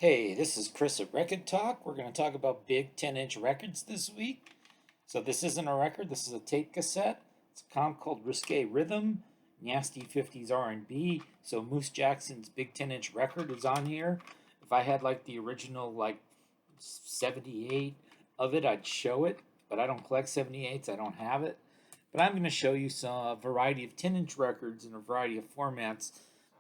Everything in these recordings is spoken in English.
Hey, this is Chris at Rekkid Talk. We're going to talk about big 10-inch records this week. So this isn't a record, this is a tape cassette. It's a comp called Risque Rhythm, Nasty 50s R&B. So Moose Jackson's big 10-inch record is on here. If I had like the original 78 of it, I'd show it, but I don't collect 78s, I don't have it. But I'm going to show you a variety of 10-inch records in a variety of formats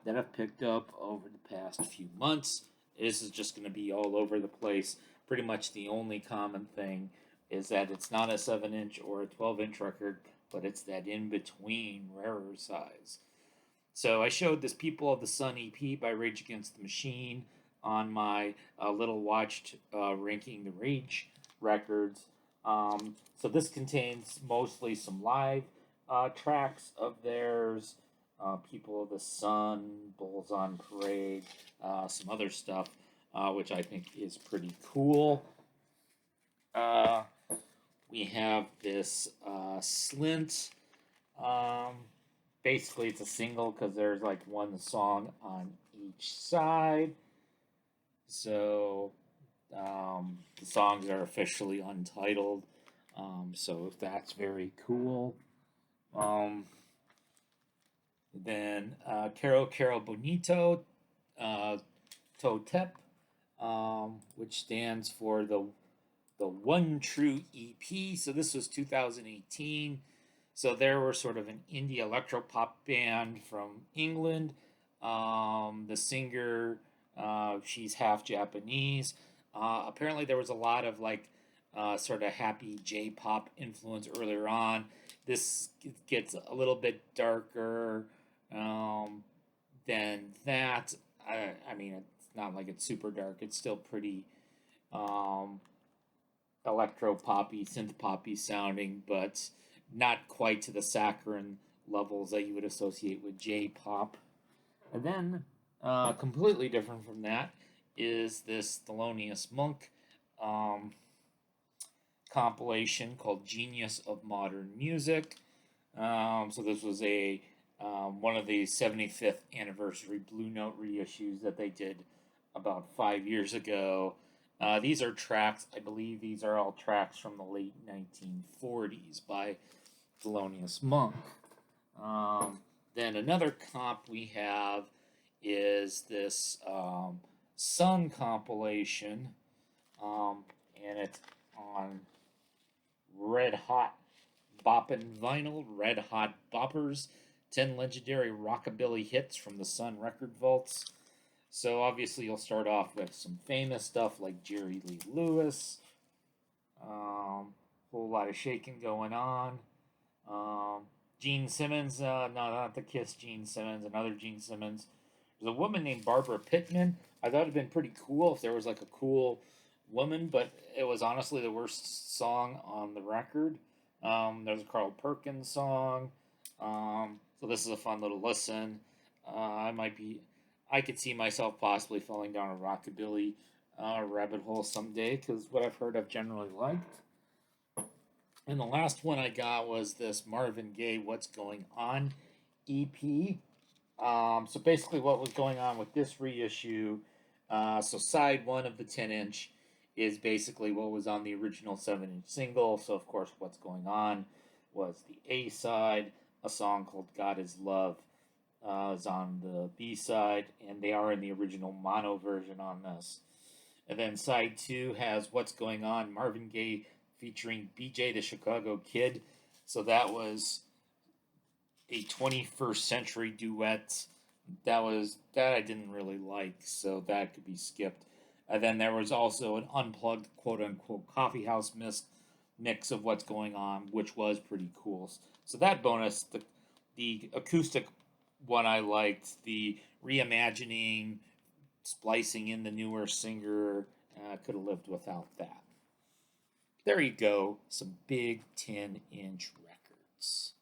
that I've picked up over the past few months. This is just going to be all over the place. Pretty much the only common thing is that it's not a 7-inch or a 12-inch record, but it's that in between rarer size. So I showed this People of the Sun EP by Rage Against the Machine on my little watched Ranking the Rage records. So this contains mostly some live tracks of theirs, People of the Sun, Bulls on Parade, some other stuff, which I think is pretty cool. We have this Slint. Basically, it's a single because there's like one song on each side. So the songs are officially untitled. So that's very cool. Then Carol Bonito, Totep, which stands for the One True EP. So this was 2018. So they were sort of an indie electropop band from England. The singer, she's half Japanese. Apparently, there was a lot of sort of happy J-pop influence earlier on. This gets a little bit darker than that. I mean, it's not like it's super dark. It's still pretty electro poppy, synth poppy sounding, but not quite to the saccharine levels that you would associate with J-pop. And then, completely different from that, is this Thelonious Monk compilation called Genius of Modern Music. So this was a one of the 75th anniversary Blue Note reissues that they did about 5 years ago. These are tracks, I believe these are all tracks from the late 1940s by Thelonious Monk. Then another comp we have is this Sun compilation, and it's on Red Hot Boppin' Vinyl, Red Hot Boppers, 10 legendary rockabilly hits from the Sun record vaults. So obviously you'll start off with some famous stuff like Jerry Lee Lewis, whole lot of shaking going on. Gene Simmons, no, not the Kiss Gene Simmons, another Gene Simmons. There's a woman named Barbara Pittman. I thought it'd been pretty cool if there was like a cool woman, but it was honestly the worst song on the record. There's a Carl Perkins song. So this is a fun little listen. I could see myself possibly falling down a rockabilly rabbit hole someday because what I've heard I've generally liked. And the last one I got was this Marvin Gaye What's Going On EP. So basically, what was going on with this reissue? So side one of the 10-inch is basically what was on the original 7-inch single. So of course, What's Going On was the A side. A song called God Is Love is on the B side, and they are in the original mono version on this. And then side two has What's Going On, Marvin Gaye featuring BJ the Chicago Kid. So that was a 21st century duet. That I didn't really like, so that could be skipped. And then there was also an unplugged quote unquote coffee house mix of What's Going On, which was pretty cool. So that bonus, the acoustic one I liked, the reimagining, splicing in the newer singer, could have lived without that. There you go, some big 10-inch records.